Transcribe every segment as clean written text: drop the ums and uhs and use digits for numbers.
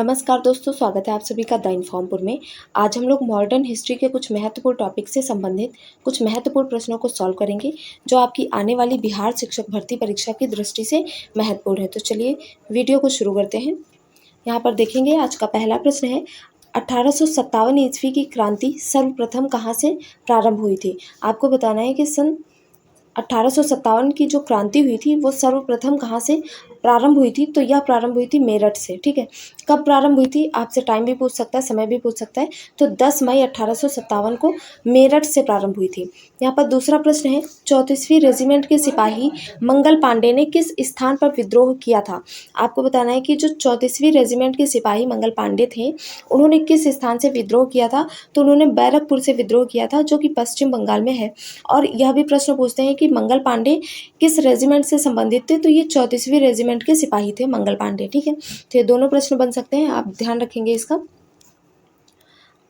नमस्कार दोस्तों, स्वागत है आप सभी का द इन्फॉर्मपुर में। आज हम लोग मॉडर्न हिस्ट्री के कुछ महत्वपूर्ण टॉपिक से संबंधित कुछ महत्वपूर्ण प्रश्नों को सॉल्व करेंगे जो आपकी आने वाली बिहार शिक्षक भर्ती परीक्षा की दृष्टि से महत्वपूर्ण है। तो चलिए वीडियो को शुरू करते हैं। यहाँ पर देखेंगे आज का पहला प्रश्न है, 1857 ईस्वी की क्रांति सर्वप्रथम कहाँ से प्रारंभ हुई थी। आपको बताना है कि सन 1857 की जो क्रांति हुई थी वो सर्वप्रथम कहाँ से प्रारंभ हुई थी। तो यह प्रारंभ हुई थी मेरठ से। ठीक है, कब प्रारंभ हुई थी, आपसे टाइम भी पूछ सकता है, समय भी पूछ सकता है। तो 10 मई 1857 को मेरठ से प्रारंभ हुई थी। यहाँ पर दूसरा प्रश्न है, 34वीं रेजिमेंट के सिपाही मंगल पांडे ने किस स्थान पर विद्रोह किया था। आपको बताना है कि जो 34वीं रेजिमेंट के सिपाही मंगल पांडे थे उन्होंने किस स्थान से विद्रोह किया था। तो उन्होंने बैरकपुर से विद्रोह किया था जो कि पश्चिम बंगाल में है। और यह भी प्रश्न पूछते हैं कि मंगल पांडे किस रेजिमेंट से संबंधित थे। तो ये 34वीं रेजिमेंट के सिपाही थे मंगल पांडे। ठीक है, तो ये दोनों प्रश्न बन सकते हैं, आप ध्यान रखेंगे इसका।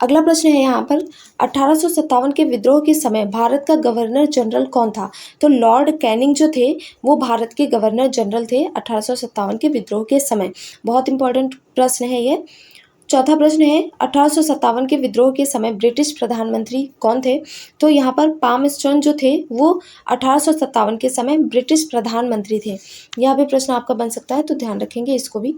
अगला प्रश्न है यहाँ पर, 1857 के विद्रोह के समय भारत का गवर्नर जनरल कौन था। तो लॉर्ड कैनिंग जो थे वो भारत के गवर्नर जनरल थे 1857 के विद्रोह के समय। बहुत इंपॉर्टेंट प्रश्न है ये। चौथा प्रश्न है, 1857 के विद्रोह के समय ब्रिटिश प्रधानमंत्री कौन थे। तो यहाँ पर पामस्टर्न जो थे वो 1857 के समय ब्रिटिश प्रधानमंत्री थे। यह भी प्रश्न आपका बन सकता है, तो ध्यान रखेंगे इसको भी।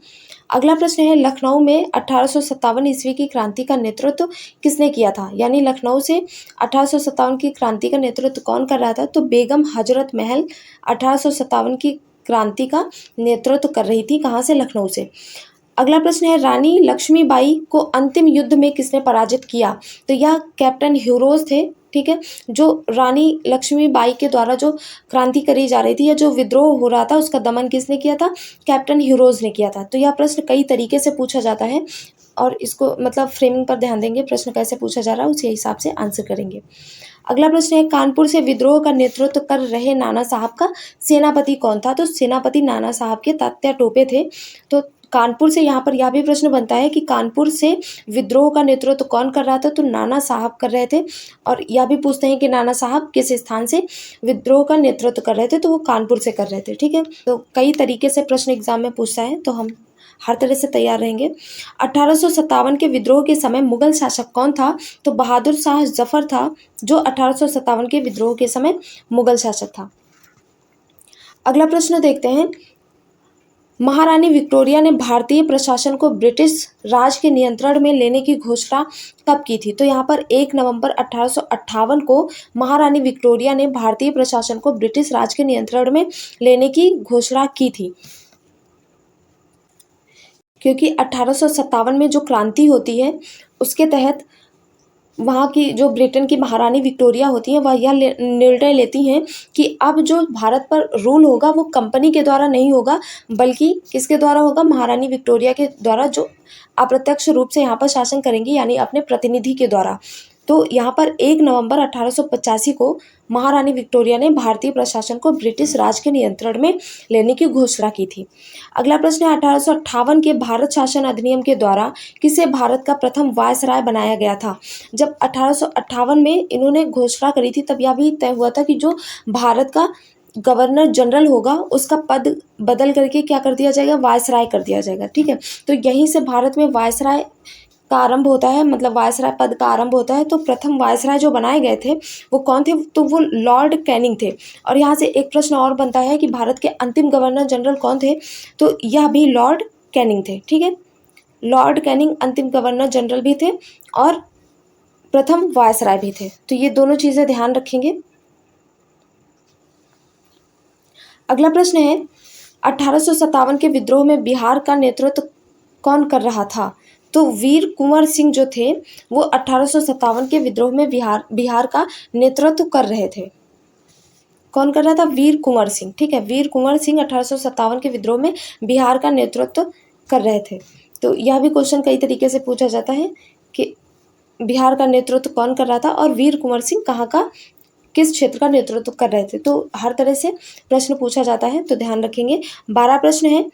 अगला प्रश्न है, लखनऊ में 1857 ईस्वी की क्रांति का नेतृत्व किसने किया था। यानी लखनऊ से 1857 की क्रांति का नेतृत्व कौन कर रहा था। तो बेगम हजरत महल 1857 की क्रांति का नेतृत्व कर रही थी। कहाँ से, लखनऊ से। अगला प्रश्न है, रानी लक्ष्मीबाई को अंतिम युद्ध में किसने पराजित किया। तो यह कैप्टन ह्यूरोज थे। ठीक है, जो रानी लक्ष्मीबाई के द्वारा जो क्रांति करी जा रही थी या जो विद्रोह हो रहा था उसका दमन किसने किया था, कैप्टन ह्यूरोज ने किया था। तो यह प्रश्न कई तरीके से पूछा जाता है और इसको मतलब फ्रेमिंग पर ध्यान देंगे, प्रश्न कैसे पूछा जा रहा है उसी हिसाब से आंसर करेंगे। अगला प्रश्न है, कानपुर से विद्रोह का नेतृत्व कर रहे नाना साहब का सेनापति कौन था। तो सेनापति नाना साहब के तात्या टोपे थे। तो कानपुर से यहाँ पर यह भी प्रश्न बनता है कि कानपुर से विद्रोह का नेतृत्व कौन कर रहा था। तो नाना साहब कर रहे थे। और यह भी पूछते हैं कि नाना साहब किस स्थान से विद्रोह का नेतृत्व कर रहे थे। तो वो कानपुर से कर रहे थे। ठीक है, तो कई तरीके से प्रश्न एग्जाम में पूछता है, तो हम हर तरह से तैयार रहेंगे। 1857 के विद्रोह के समय मुगल शासक कौन था। तो बहादुर शाह जफर था जो 1857 के विद्रोह के समय मुगल शासक था। अगला प्रश्न देखते हैं, महारानी विक्टोरिया ने भारतीय प्रशासन को ब्रिटिश राज के नियंत्रण में लेने की घोषणा कब की थी। तो यहाँ पर 1 नवंबर 1858 को महारानी विक्टोरिया ने भारतीय प्रशासन को ब्रिटिश राज के नियंत्रण में लेने की घोषणा की थी। क्योंकि 1857 में जो क्रांति होती है उसके तहत वहाँ की जो ब्रिटेन की महारानी विक्टोरिया होती हैं वह यह निर्णय लेती हैं कि अब जो भारत पर रूल होगा वो कंपनी के द्वारा नहीं होगा बल्कि किसके द्वारा होगा, महारानी विक्टोरिया के द्वारा, जो अप्रत्यक्ष रूप से यहाँ पर शासन करेंगी यानी अपने प्रतिनिधि के द्वारा। तो यहाँ पर 1 नवंबर 1885 को महारानी विक्टोरिया ने भारतीय प्रशासन को ब्रिटिश राज के नियंत्रण में लेने की घोषणा की थी। अगला प्रश्न है, 1858 के भारत शासन अधिनियम के द्वारा किसे भारत का प्रथम वायसराय बनाया गया था। जब 1858 में इन्होंने घोषणा करी थी तब यह भी तय हुआ था कि जो भारत का गवर्नर जनरल होगा उसका पद बदल करके क्या कर दिया जाएगा, वायसराय कर दिया जाएगा। ठीक है, तो यहीं से भारत में वायसराय का आरंभ होता है, मतलब वायसराय पद का आरंभ होता है। तो प्रथम वायसराय जो बनाए गए थे वो कौन थे, तो वो लॉर्ड कैनिंग थे। और यहाँ से एक प्रश्न और बनता है कि भारत के अंतिम गवर्नर जनरल कौन थे। तो यह भी लॉर्ड कैनिंग थे। ठीक है, लॉर्ड कैनिंग अंतिम गवर्नर जनरल भी थे और प्रथम वायसराय भी थे। तो ये दोनों चीज़ें ध्यान रखेंगे। अगला प्रश्न है, 1857 के विद्रोह में बिहार का नेतृत्व कौन कर रहा था। तो वीर कुंवर सिंह जो थे वो 1857 के विद्रोह में बिहार का नेतृत्व कर रहे थे। कौन कर रहा था, वीर कुंवर सिंह। ठीक है, वीर कुंवर सिंह 1857 के विद्रोह में बिहार का नेतृत्व कर रहे थे। तो यह भी क्वेश्चन कई तरीके से पूछा जाता है कि बिहार का नेतृत्व कौन कर रहा था और वीर कुंवर सिंह कहाँ का, किस क्षेत्र का नेतृत्व कर रहे थे। तो हर तरह से प्रश्न पूछा जाता है, तो ध्यान रखेंगे। 12 प्रश्न है,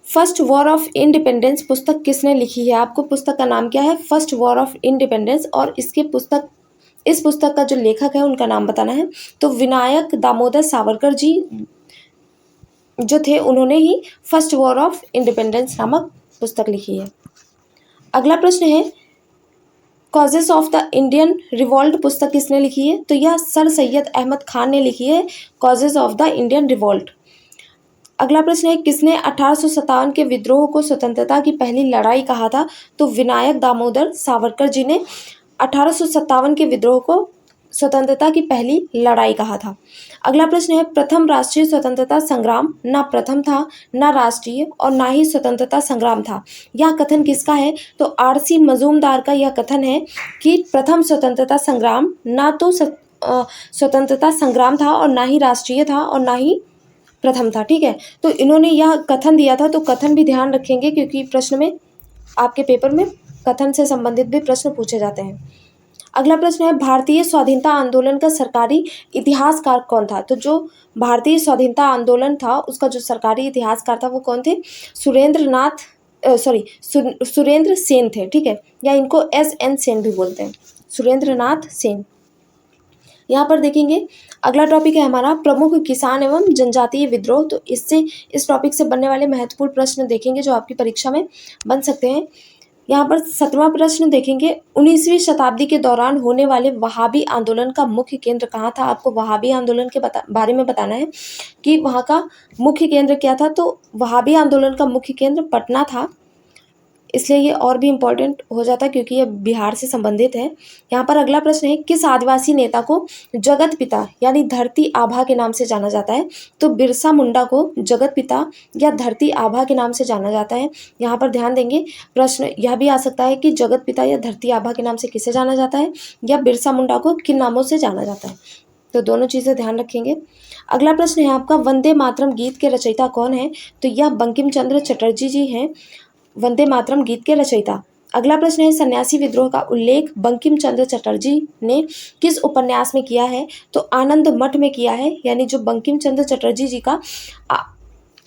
फर्स्ट वॉर ऑफ इंडिपेंडेंस पुस्तक किसने लिखी है। आपको पुस्तक का नाम क्या है, फर्स्ट वॉर ऑफ इंडिपेंडेंस, और इस पुस्तक का जो लेखक है उनका नाम बताना है। तो विनायक दामोदर सावरकर जी जो थे उन्होंने ही फर्स्ट वॉर ऑफ इंडिपेंडेंस नामक पुस्तक लिखी है। अगला प्रश्न है causes of the Indian revolt पुस्तक किसने लिखी है? तो यह सर सैयद अहमद खान ने लिखी है, causes of the Indian revolt. अगला प्रश्न है किसने 1857 के विद्रोह को स्वतंत्रता की पहली लड़ाई कहा था? तो विनायक दामोदर सावरकर जी ने 1857 के विद्रोह को स्वतंत्रता की पहली लड़ाई कहा था। अगला प्रश्न है प्रथम राष्ट्रीय स्वतंत्रता संग्राम ना प्रथम था, ना राष्ट्रीय और ना ही स्वतंत्रता संग्राम था। यह कथन किसका है? तो आरसी मजूमदार का यह कथन है कि प्रथम स्वतंत्रता संग्राम ना तो स्वतंत्रता संग्राम था और ना ही राष्ट्रीय था और ना ही प्रथम था। ठीक है, तो इन्होंने यह कथन दिया था, तो कथन भी ध्यान रखेंगे क्योंकि प्रश्न में आपके पेपर में कथन से संबंधित भी प्रश्न पूछे जाते हैं। अगला प्रश्न है भारतीय स्वाधीनता आंदोलन का सरकारी इतिहासकार कौन था? तो जो भारतीय स्वाधीनता आंदोलन था उसका जो सरकारी इतिहासकार था वो कौन थे? सुरेंद्र सेन थे। ठीक है, या इनको SN सेन भी बोलते हैं, सुरेंद्र नाथ सेन। यहाँ पर देखेंगे अगला टॉपिक है हमारा प्रमुख किसान एवं जनजातीय विद्रोह। तो इस टॉपिक से बनने वाले महत्वपूर्ण प्रश्न देखेंगे जो आपकी परीक्षा में बन सकते हैं। यहाँ पर 7वां प्रश्न देखेंगे 19वीं शताब्दी के दौरान होने वाले वहाबी आंदोलन का मुख्य केंद्र कहाँ था? आपको वहाबी आंदोलन के बारे में बताना है कि वहाँ का मुख्य केंद्र क्या था। तो वहाबी आंदोलन का मुख्य केंद्र पटना था, इसलिए ये और भी इम्पोर्टेंट हो जाता है क्योंकि ये बिहार से संबंधित है। यहाँ पर अगला प्रश्न है किस आदिवासी नेता को जगत पिता यानी धरती आभा के नाम से जाना जाता है? तो बिरसा मुंडा को जगत पिता या धरती आभा के नाम से जाना जाता है। यहाँ पर ध्यान देंगे प्रश्न यह भी आ सकता है कि जगत पिता या धरती आभा के नाम से किसे जाना जाता है या बिरसा मुंडा को किन नामों से जाना जाता है, तो दोनों चीज़ें ध्यान रखेंगे। अगला प्रश्न है आपका वंदे मातरम गीत के रचयिता कौन है? तो यह बंकिम चंद्र चटर्जी जी हैं, वंदे मातरम गीत के रचयिता। अगला प्रश्न है सन्यासी विद्रोह का उल्लेख बंकिम चंद्र चटर्जी ने किस उपन्यास में किया है? तो आनंद मठ में किया है, यानी जो बंकिम चंद्र चटर्जी जी का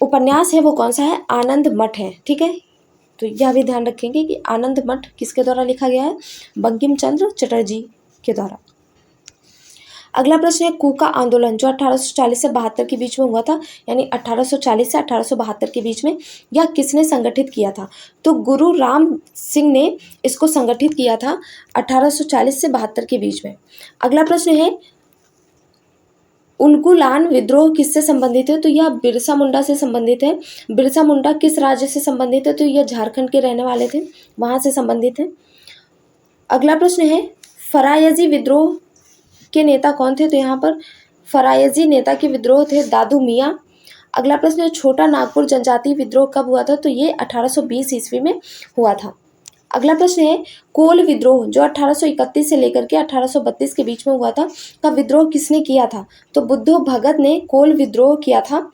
उपन्यास है वो कौन सा है? आनंद मठ है। ठीक है, तो यह भी ध्यान रखेंगे कि आनंद मठ किसके द्वारा लिखा गया है? बंकिम चंद्र चटर्जी के द्वारा। अगला प्रश्न है कूका आंदोलन जो 1840 से 72 के बीच में हुआ था, यानी 1840 से 1872 के बीच में, यह किसने संगठित किया था? तो गुरु राम सिंह ने इसको संगठित किया था 1840 से 72 के बीच में। अगला प्रश्न है उल्गुलान विद्रोह किससे संबंधित है? तो यह बिरसा मुंडा से संबंधित है। बिरसा मुंडा किस राज्य से संबंधित है? तो यह झारखंड के रहने वाले थे, वहां से संबंधित है। अगला प्रश्न है फरायजी विद्रोह के नेता कौन थे? तो यहाँ पर फरायजी नेता के विद्रोह थे दादू मियाँ। अगला प्रश्न है छोटा नागपुर जनजातीय विद्रोह कब हुआ था? तो ये 1820 ईस्वी में हुआ था। अगला प्रश्न है कोल विद्रोह जो 1831 से लेकर के 1832 के बीच में हुआ था, का विद्रोह किसने किया था? तो बुद्धो भगत ने कोल विद्रोह किया था।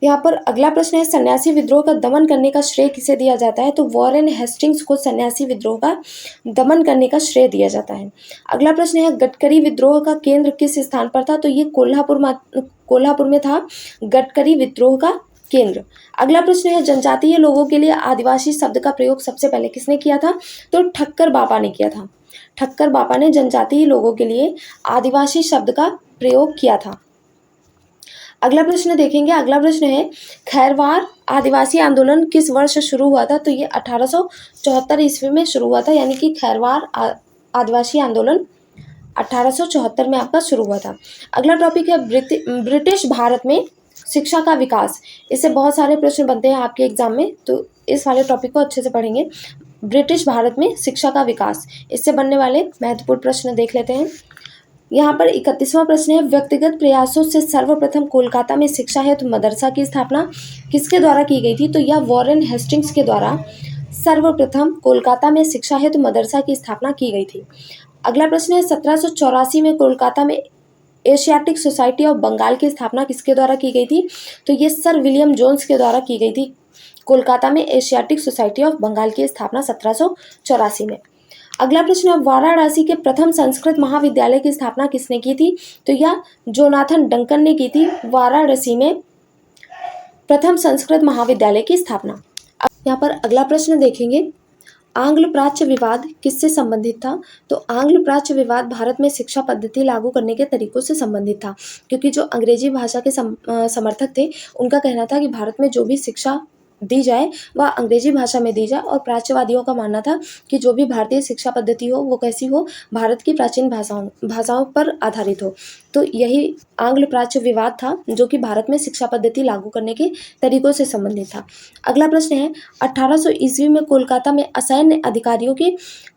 यहाँ पर अगला प्रश्न है सन्यासी विद्रोह का दमन करने का श्रेय किसे दिया जाता है? तो वॉरेन हेस्टिंग्स को सन्यासी विद्रोह का दमन करने का श्रेय दिया जाता है। अगला प्रश्न है गडकरी विद्रोह का केंद्र किस स्थान पर था? तो ये कोल्हापुर में था गडकरी विद्रोह का केंद्र। अगला प्रश्न है जनजातीय लोगों के लिए आदिवासी शब्द का प्रयोग सबसे पहले किसने किया था? तो ठक्कर बापा ने किया था। ठक्कर बापा ने जनजातीय लोगों के लिए आदिवासी शब्द का प्रयोग किया था। अगला प्रश्न देखेंगे, अगला प्रश्न है खैरवार आदिवासी आंदोलन किस वर्ष शुरू हुआ था? तो ये 1874 ईस्वी में शुरू हुआ था, यानी कि खैरवार आदिवासी आंदोलन 1874 में आपका शुरू हुआ था। अगला टॉपिक है ब्रिटिश भारत में शिक्षा का विकास। इससे बहुत सारे प्रश्न बनते हैं आपके एग्जाम में, तो इस वाले टॉपिक को अच्छे से पढ़ेंगे। ब्रिटिश भारत में शिक्षा का विकास, इससे बनने वाले महत्वपूर्ण प्रश्न देख लेते हैं। यहाँ पर 31वां प्रश्न है व्यक्तिगत प्रयासों से सर्वप्रथम कोलकाता में शिक्षा हेतु मदरसा की स्थापना किसके द्वारा की गई थी? तो यह वॉरेन हेस्टिंग्स के द्वारा सर्वप्रथम कोलकाता में शिक्षा हेतु मदरसा की स्थापना की गई थी। अगला प्रश्न है 1784 में कोलकाता में एशियाटिक सोसाइटी ऑफ बंगाल की स्थापना किसके द्वारा की गई थी? तो ये सर विलियम जोन्स के द्वारा की गई थी। कोलकाता में एशियाटिक सोसाइटी ऑफ बंगाल की स्थापना 1784 में। अगला प्रश्न है वाराणसी के प्रथम संस्कृत महाविद्यालय की स्थापना किसने की थी? तो यह जोनाथन डंकन ने की थी। वाराणसी में प्रथम संस्कृत महाविद्यालय की स्थापना। यहाँ पर अगला प्रश्न देखेंगे आंग्ल प्राच्य विवाद किससे संबंधित था? तो आंग्ल प्राच्य विवाद भारत में शिक्षा पद्धति लागू करने के तरीकों से संबंधित था, क्योंकि जो अंग्रेजी भाषा के समर्थक थे उनका कहना था कि भारत में जो भी शिक्षा दी जाए वह अंग्रेजी भाषा में दी जाए। और प्राच्यवादियों का मानना था कि जो भी भारतीय शिक्षा पद्धति हो वो कैसी हो, भारत की प्राचीन भाषाओं पर आधारित हो। तो यही आंग्ल प्राच्य विवाद था जो कि भारत में शिक्षा पद्धति लागू करने के तरीकों से संबंधित था। अगला प्रश्न है 1800 ईस्वी में कोलकाता में असैन्य अधिकारियों के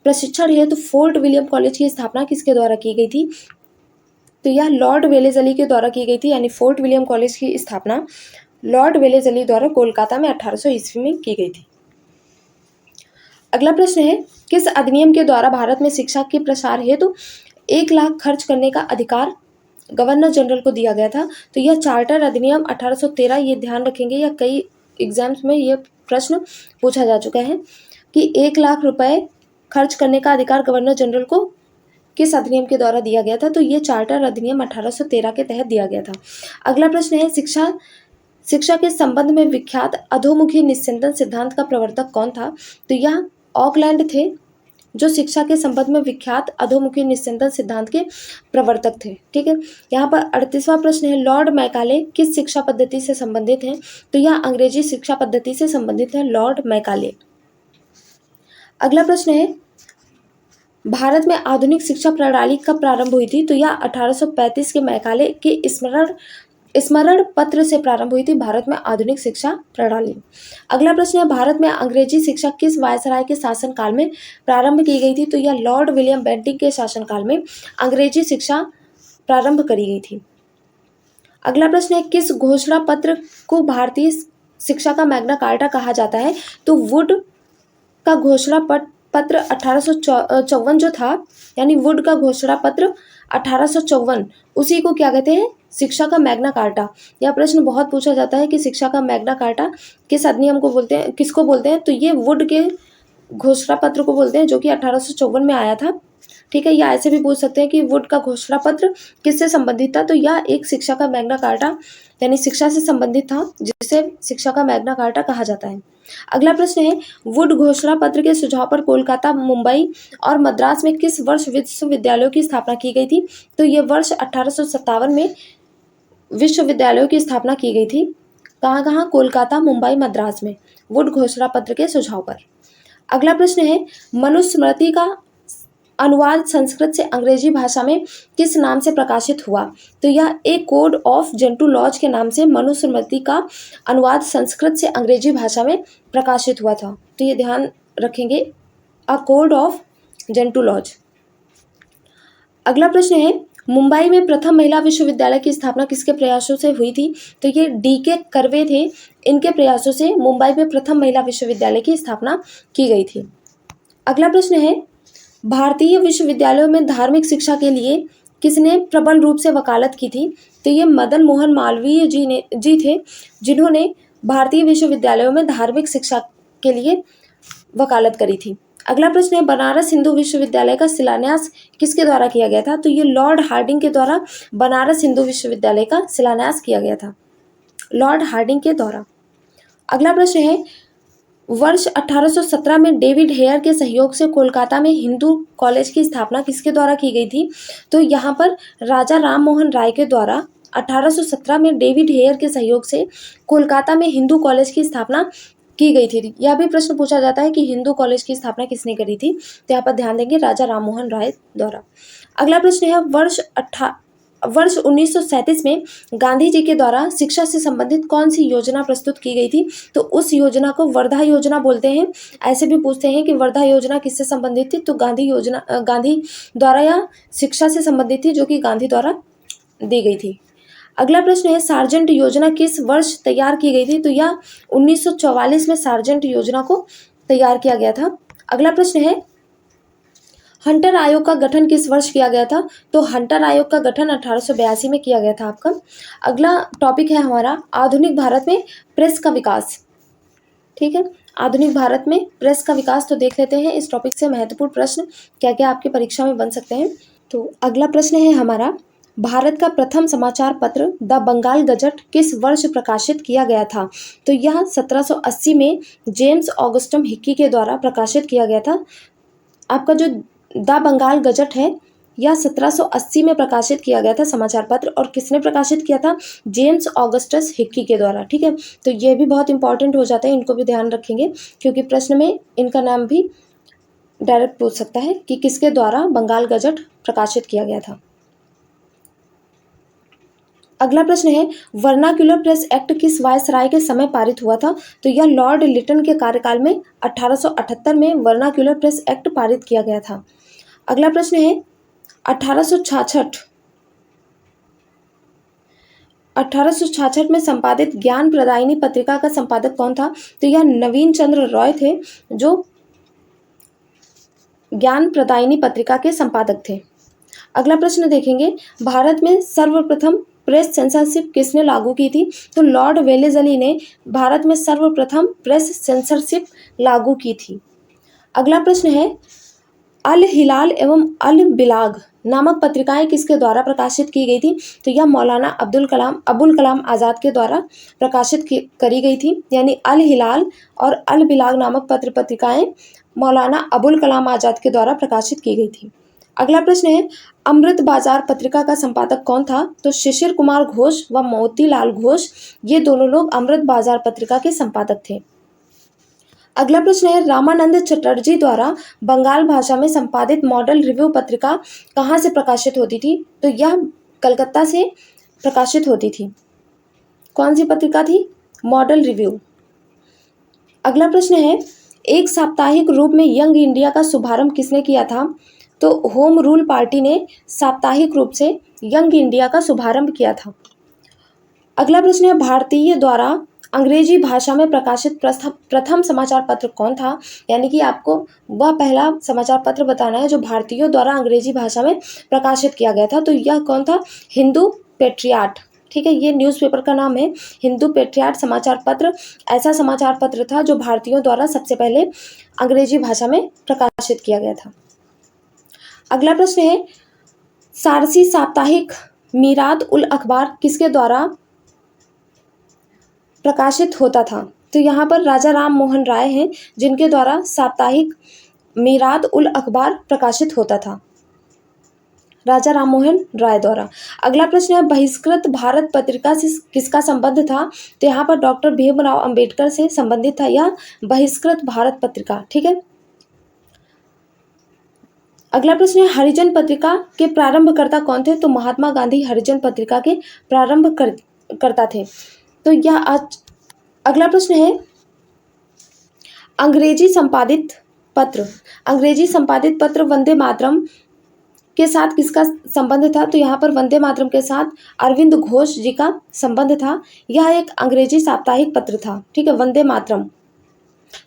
प्रशिक्षण हेतु फोर्ट विलियम कॉलेज की स्थापना किसके द्वारा की गई थी? तो यह लॉर्ड वेलेजली के द्वारा की गई थी, यानी फोर्ट विलियम कॉलेज की स्थापना लॉर्ड वेलेजली द्वारा कोलकाता में 1800 ईस्वी में की गई थी। अगला प्रश्न है किस अधिनियम के द्वारा भारत में शिक्षा के प्रसार हेतु 1 लाख खर्च करने का अधिकार गवर्नर जनरल को दिया गया था? तो यह चार्टर अधिनियम 1813, ये ध्यान रखेंगे, या कई एग्जाम्स में यह प्रश्न पूछा जा चुका है कि 1 लाख रुपए खर्च करने का अधिकार गवर्नर जनरल को किस अधिनियम के द्वारा दिया गया था? तो ये चार्टर अधिनियम 1813 के तहत दिया गया था। अगला प्रश्न है शिक्षा के संबंध में विख्यात अधोमुखी निस्यंदन सिद्धांत का प्रवर्तक कौन था? तो यह ऑकलैंड थे, जो शिक्षा के संबंध में विख्यात अधोमुखी निस्यंदन सिद्धांत के प्रवर्तक थे। ठीक है, यहाँ पर 38वां प्रश्न है लॉर्ड मैकाले किस शिक्षा पद्धति से संबंधित हैं? तो यह अंग्रेजी शिक्षा पद्धति से संबंधित है, लॉर्ड मैकाले। अगला प्रश्न है भारत में आधुनिक शिक्षा प्रणाली कब प्रारंभ हुई थी? तो यह 1835 के मैकाले के स्मरण पत्र से प्रारंभ हुई थी भारत में आधुनिक शिक्षा प्रणाली। अगला प्रश्न है भारत में अंग्रेजी शिक्षा किस वायसराय के शासनकाल में प्रारंभ की गई थी? तो यह लॉर्ड विलियम बेंटिंक के शासनकाल में अंग्रेजी शिक्षा प्रारंभ करी गई थी। अगला प्रश्न है किस घोषणा पत्र को भारतीय शिक्षा का मैग्ना कार्टा कहा जाता है? तो वुड का घोषणा पत्र 1854 जो था, यानी वुड का घोषणा पत्र 1854, उसी को क्या कहते हैं? शिक्षा का मैग्ना कार्टा। यह प्रश्न बहुत पूछा जाता है कि शिक्षा का मैग्ना कार्टा किस अधिनियम को बोलते हैं, किसको बोलते हैं? तो ये वुड के घोषणा पत्र को बोलते हैं, जो कि 1854 में आया था। ठीक है, या ऐसे भी पूछ सकते हैं कि वुड का घोषणा पत्र किससे संबंधित था? तो यह एक शिक्षा का मैग्ना कार्टा यानी शिक्षा से संबंधित था, जिसे शिक्षा का मैग्ना कार्टा कहा जाता है। अगला प्रश्न है वुड घोषणा पत्र के सुझाव पर कोलकाता, मुंबई और मद्रास में किस वर्ष विश्वविद्यालयों की स्थापना की गई थी? तो ये वर्ष 1857 में विश्वविद्यालयों की स्थापना की गई थी। कहाँ कहाँ? कोलकाता, मुंबई, मद्रास में, वुड घोषणा पत्र के सुझाव पर। अगला प्रश्न है मनुस्मृति का अनुवाद संस्कृत से अंग्रेजी भाषा में किस नाम से प्रकाशित हुआ? तो यह ए कोड ऑफ जेंटू लॉज के नाम से मनुस्मृति का अनुवाद संस्कृत से अंग्रेजी भाषा में प्रकाशित हुआ था। तो ये ध्यान रखेंगे, a code of Gentoo laws. अगला प्रश्न है मुंबई में प्रथम महिला विश्वविद्यालय की स्थापना किसके प्रयासों से हुई थी? तो ये डीके कर्वे थे, इनके प्रयासों से मुंबई में प्रथम महिला विश्वविद्यालय की स्थापना की गई थी। अगला प्रश्न है भारतीय विश्वविद्यालयों में धार्मिक शिक्षा के लिए किसने प्रबल रूप से वकालत की थी? तो ये मदन मोहन मालवीय जी थे, जिन्होंने भारतीय विश्वविद्यालयों में धार्मिक शिक्षा के लिए वकालत करी थी। अगला प्रश्न है बनारस हिंदू विश्वविद्यालय का शिलान्यास किसके द्वारा किया गया था? तो ये लॉर्ड हार्डिंग के द्वारा बनारस हिंदू विश्वविद्यालय का शिलान्यास किया गया था, लॉर्ड हार्डिंग के द्वारा। अगला प्रश्न है वर्ष 1817 में डेविड हेयर के सहयोग से कोलकाता में हिंदू कॉलेज की स्थापना किसके द्वारा की गई थी? तो यहाँ पर राजा राम मोहन राय के द्वारा 1817 में डेविड हेयर के सहयोग से कोलकाता में हिंदू कॉलेज की स्थापना की गई थी। यह भी प्रश्न पूछा जाता है कि हिंदू कॉलेज की स्थापना किसने करी थी? तो यहाँ पर ध्यान देंगे राजा राम मोहन राय द्वारा। अगला प्रश्न है वर्ष 1937 में गांधी जी के द्वारा शिक्षा से संबंधित कौन सी योजना प्रस्तुत की गई थी? तो उस योजना को वर्धा योजना बोलते हैं। ऐसे भी पूछते हैं कि वर्धा योजना किससे संबंधित थी? तो गांधी द्वारा या शिक्षा से संबंधित थी, जो कि गांधी द्वारा दी गई थी। अगला प्रश्न है सार्जेंट योजना किस वर्ष तैयार की गई थी? तो यह 1944 में सार्जेंट योजना को तैयार किया गया था। अगला प्रश्न है हंटर आयोग का गठन किस वर्ष किया गया था? तो हंटर आयोग का गठन 1882 में किया गया था आपका। अगला टॉपिक है हमारा आधुनिक भारत में प्रेस का विकास। ठीक है, आधुनिक भारत में प्रेस का विकास। तो देख लेते हैं इस टॉपिक से महत्वपूर्ण प्रश्न क्या क्या आपकी परीक्षा में बन सकते हैं। तो अगला प्रश्न है हमारा भारत का प्रथम समाचार पत्र द बंगाल गजट किस वर्ष प्रकाशित किया गया था? तो यह 1780 में जेम्स ऑगस्टम हिक्की के द्वारा प्रकाशित किया गया था। आपका जो द बंगाल गजट है यह 1780 में प्रकाशित किया गया था समाचार पत्र, और किसने प्रकाशित किया था? जेम्स ऑगस्टस हिक्की के द्वारा। ठीक है, तो ये भी बहुत इंपॉर्टेंट हो जाता है, इनको भी ध्यान रखेंगे क्योंकि प्रश्न में इनका नाम भी डायरेक्ट पूछ सकता है कि किसके द्वारा बंगाल गजट प्रकाशित किया गया था। अगला प्रश्न है, वर्नाक्यूलर प्रेस एक्ट किस वायसराय के समय पारित हुआ था? तो यह लॉर्ड लिटन के कार्यकाल में 1878 में वर्नाक्यूलर प्रेस एक्ट पारित किया गया था। अगला प्रश्न है, 1866 में संपादित ज्ञान प्रदायिनी पत्रिका का संपादक कौन था? तो यह नवीन चंद्र रॉय थे, जो ज्ञान प्रदायिनी पत्रिका के संपादक थे। अगला प्रश्न देखेंगे, भारत में सर्वप्रथम प्रेस सेंसरशिप किसने लागू की थी? तो लॉर्ड वेलेस्ली ने भारत में सर्वप्रथम प्रेस सेंसरशिप लागू की थी। अगला प्रश्न है, अल हिलाल एवं अल बिलाग नामक पत्रिकाएं किसके द्वारा प्रकाशित की गई थी? तो यह मौलाना अबुल कलाम आज़ाद के द्वारा प्रकाशित करी गई थी। यानी अल हिलाल और अल बिलाग नामक पत्रिकाएं मौलाना अबुल कलाम आज़ाद के द्वारा प्रकाशित की गई थी। अगला प्रश्न है, अमृत बाजार पत्रिका का संपादक कौन था? तो शिशिर कुमार घोष व मोतीलाल घोष, ये दोनों लोग अमृत बाजार पत्रिका के संपादक थे। अगला प्रश्न है, रामानंद चटर्जी द्वारा बंगाल भाषा में संपादित मॉडल रिव्यू पत्रिका कहाँ से प्रकाशित होती थी? तो यह कलकत्ता से प्रकाशित होती थी। कौन सी पत्रिका थी? Model review. अगला प्रश्न है, एक साप्ताहिक रूप में यंग इंडिया का शुभारंभ किसने किया था? तो होम रूल पार्टी ने साप्ताहिक रूप से यंग इंडिया का शुभारंभ किया था। अगला प्रश्न है, भारतीय द्वारा अंग्रेजी भाषा में प्रकाशित प्रथम समाचार पत्र कौन था? यानी कि आपको वह पहला समाचार पत्र बताना है जो भारतीयों द्वारा अंग्रेजी भाषा में प्रकाशित किया गया था। तो यह कौन था? हिंदू पेट्रियाट। ठीक है, ये न्यूज़पेपर का नाम है हिंदू पेट्रियाट समाचार पत्र। ऐसा समाचार पत्र था जो भारतीयों द्वारा सबसे पहले अंग्रेजी भाषा में प्रकाशित किया गया था। अगला प्रश्न है, सारसी साप्ताहिक मीरात उल अखबार किसके द्वारा प्रकाशित होता था? तो यहाँ पर राजा राम मोहन राय हैं जिनके द्वारा साप्ताहिक मीरात उल अखबार प्रकाशित होता था, राजा राम मोहन राय द्वारा। अगला प्रश्न है, बहिष्कृत भारत पत्रिका से किसका संबंध था? तो यहाँ पर डॉक्टर भीमराव अंबेडकर से संबंधित था यह बहिष्कृत भारत पत्रिका। ठीक है। अगला प्रश्न है, हरिजन पत्रिका के प्रारंभकर्ता कौन थे? तो महात्मा गांधी हरिजन पत्रिका के प्रारंभकर्ता थे। तो यह आज अगला प्रश्न है, अंग्रेजी संपादित पत्र वंदे मातरम के साथ किसका संबंध था? तो यहाँ पर वंदे मातरम के साथ अरविंद घोष जी का संबंध था। यह एक अंग्रेजी साप्ताहिक पत्र था। ठीक है, वंदे मातरम।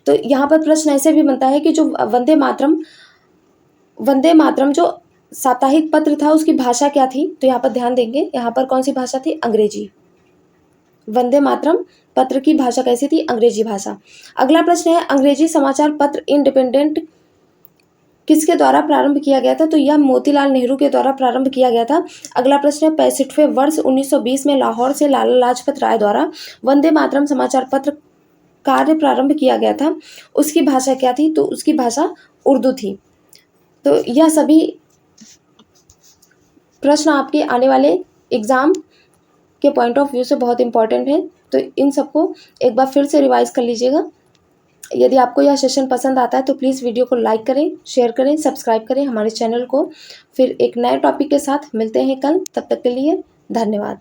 तो यहाँ पर प्रश्न ऐसे भी बनता है कि जो वंदे मातरम जो साप्ताहिक पत्र था उसकी भाषा क्या थी? तो यहाँ पर ध्यान देंगे, यहाँ पर कौन सी भाषा थी? अंग्रेजी। वंदे मातरम पत्र की भाषा कैसी थी? अंग्रेजी भाषा। अगला प्रश्न है, अंग्रेजी समाचार पत्र इंडिपेंडेंट किसके द्वारा प्रारंभ किया गया था? तो यह मोतीलाल नेहरू के द्वारा प्रारंभ किया गया था। अगला प्रश्न है, 65वें वर्ष 1920 में लाहौर से लाला लाजपत राय द्वारा वंदे मातरम समाचार पत्र कार्य प्रारंभ किया गया था, उसकी भाषा क्या थी? तो उसकी भाषा उर्दू थी। तो यह सभी प्रश्न आपके आने वाले एग्जाम के पॉइंट ऑफ व्यू से बहुत इंपॉर्टेंट है। तो इन सबको एक बार फिर से रिवाइज कर लीजिएगा। यदि आपको यह सेशन पसंद आता है तो प्लीज़ वीडियो को लाइक करें, शेयर करें, सब्सक्राइब करें हमारे चैनल को। फिर एक नए टॉपिक के साथ मिलते हैं कल, तब तक के लिए धन्यवाद।